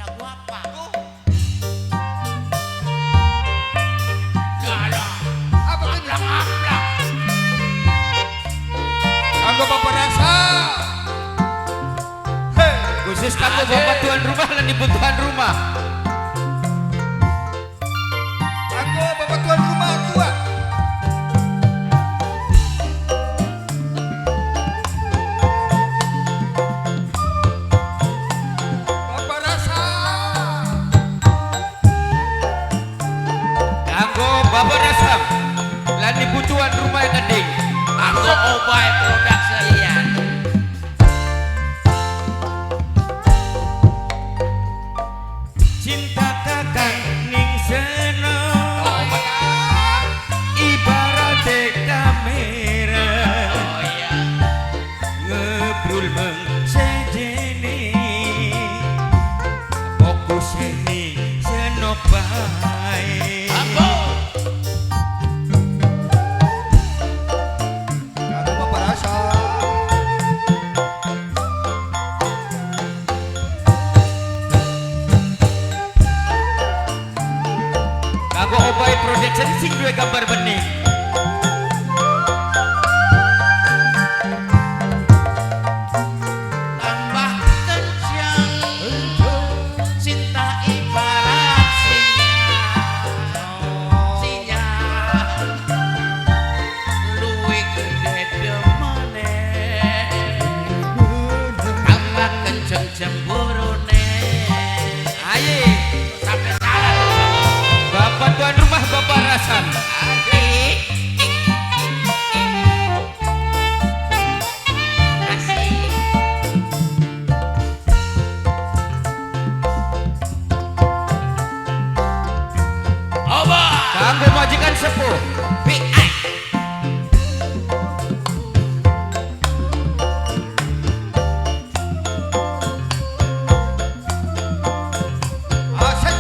Lagu apa? Apa itu? Amplak. Kanggo Bapak Rasa. Hei, Khusus kanggo bapak tuan rumah lan ibu tuan rumah. kanggo Bapak tuan rumah tua. Bapak Rasa. Kanggo bapak rasam lan ibu tuan rumah yang geding. Aku Obay Production. Cinta kakang ning seno ibarat kamera Oh iya. ngebrul meng sejene fokus ini seno bae. Ambo. Kanggo Bapak Rasa. Kanggo Obay Production sing duwe gambar bening. Tambah kencang cinta ibarat sinyal luwih gede demene tambah kencang cemburune Aye, sampai salah bapak tuan rumah bapak rasam. adik asik Oba Kanggo majikan sepuh. PI Asik.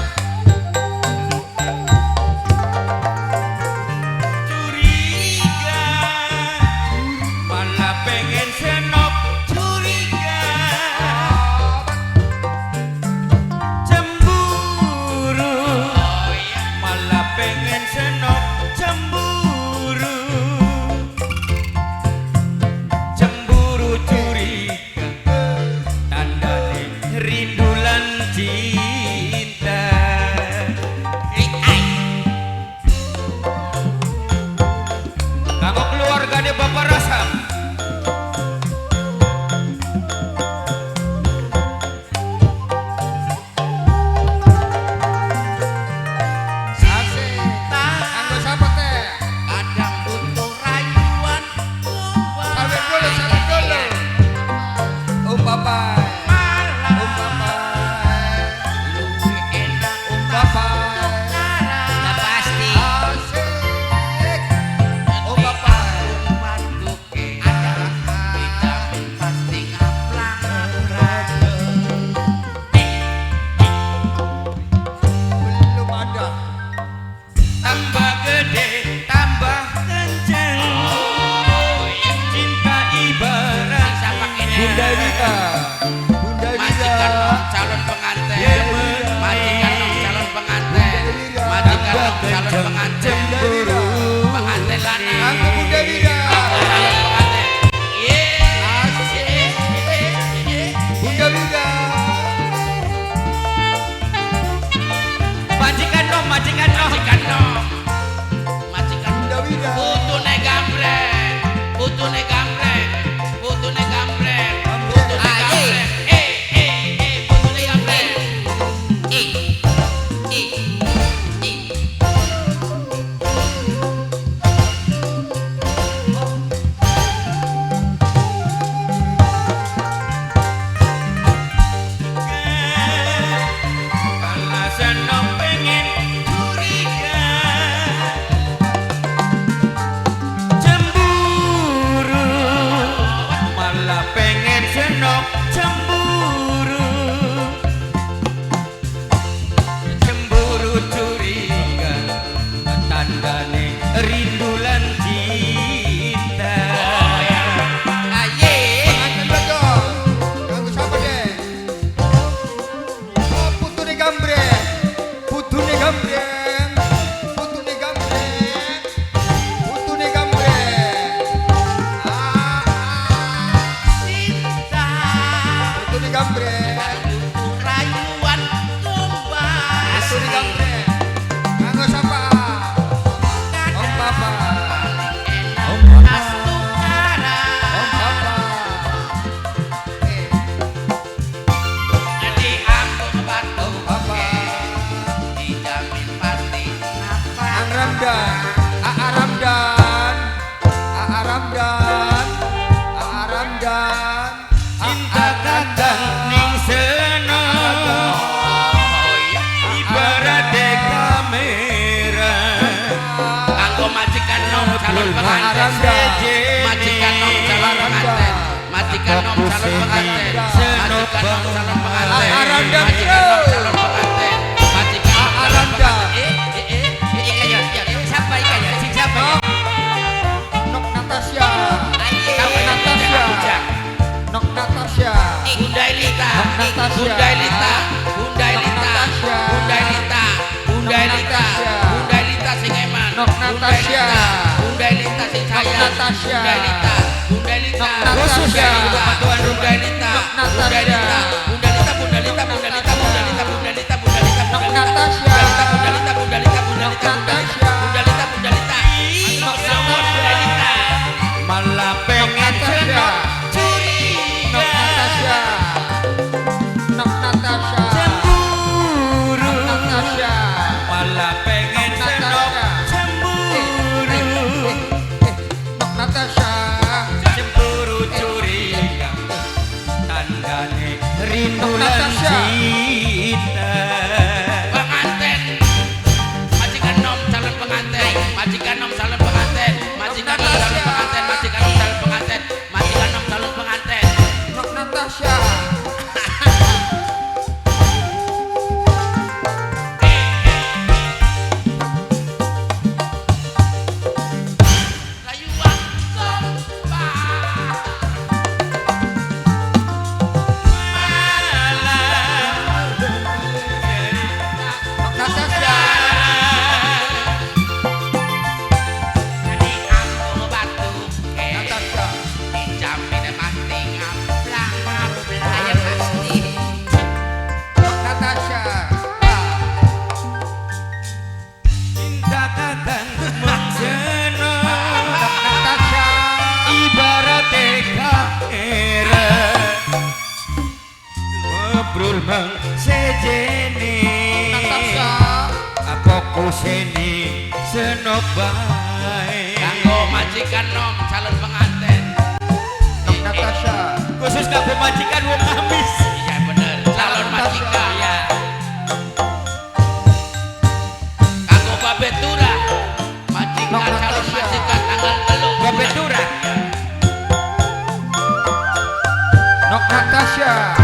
Curiga malah pengen senop curiga cemburu oh iya malah pengen senop cemburu cemburu curiga tandane rindu lan cinta. PI Kanggo keluargane bapak rasam. Asik. Kanggo siapa teh? kadang butuh rayuan Sabar dulu, sabar dulu. Bapak. malah Bapak. luwih enak Bapak. udah pasti Asik. Bapak. Batuk ada vitamin pasti ngaplang Belum ada. Tambah gede, tambah kenceng. Cinta ibarat Siapa ini? Bunda Rita. Bunda majikan Rita. nom calon pengantin Yemen. majikan nom calon pengantin majikan nom calon pengantin cemburu. pengantin Kanggo lanang Bunda Rita. calon pengantin Asik. Bunda Rita. Majikan nom, majikan nom. majikan nom majikan Bunda Rita. putune gambreng putune gambreng putune gambreng putune gambreng putune gambreng Alasan nom pengen curiga. Putune gambreng, putune gambreng, putune gambreng. Cinta Putune gambreng, rayuan tumbas putune gambreng. Kanggo sapa? Om Papa, Om Papa, astukara Om Papa. jadi aku batu Om Papa. dijamin pasti apa Ang Ramdan, Aa Ramdan, Aa Ramdan, Aa Ramdan, Cinta kadang ning seno oh iya ibarat kamera. kanggo majikan nom calon pengantin majikan nom calon pengantin majikan nom calon pengantin majikan nom calon pengantin Aranda, majikan nom calon pengantin majikan nom calon Aranda. pengantin siapa ikannya siapa ya Nok Natasha, kamu Natasha, Nok Natasha, Bunda Elita Natasha. Bunda Elita Bunda Elita Natasha. Bunda Elita Bunda Elita Natasha. Bunda Elita sing eman Nok Natasha. Bunda Elita sing sayang Natasha. Bunda Elita Bunda Elita Nok Natasha. Bunda Elita Bunda Elita Bunda Elita Bunda Elita Bunda Elita Bunda Elita Bunda Elita Bunda Elita Nok Bunda Elita Natasha. Bunda Elita Bunda Elita Bunda Elita Natasha. Bunda Elita Bunda Elita Nok Bunda Elita Malah pengen Natasha, curi Nok Natasha, Nok Natasha, cemburu, Natasha, malah pengen senok cemburu, Nok Natasha, cemburu curiga, tandane rindu lan Natasha. cinta. pengantin majikan nom calon pengantin majikan nom calon pengantin majikan nom calon pengantin majikan nom calon pengantin majikan nom calon pengantin Nok Natasha, rayuan sombah Nok Natasha, jadi aku batu Natasha, dijamin pasti ngaplang ngaplang pasti Nok Natasha, Cinta kadang mengseno Nok Natasha, ibarat kamera ngobrol mang sejene Natasha, apa kuseni senok bae kanggo majikan nom calon pengantin Nok Natasha, khusus kanggo majikan wong amis. iya bener calon majikan ya kanggo babetura majikan calon majikan tanggal teluk Babetura Nok Natasha.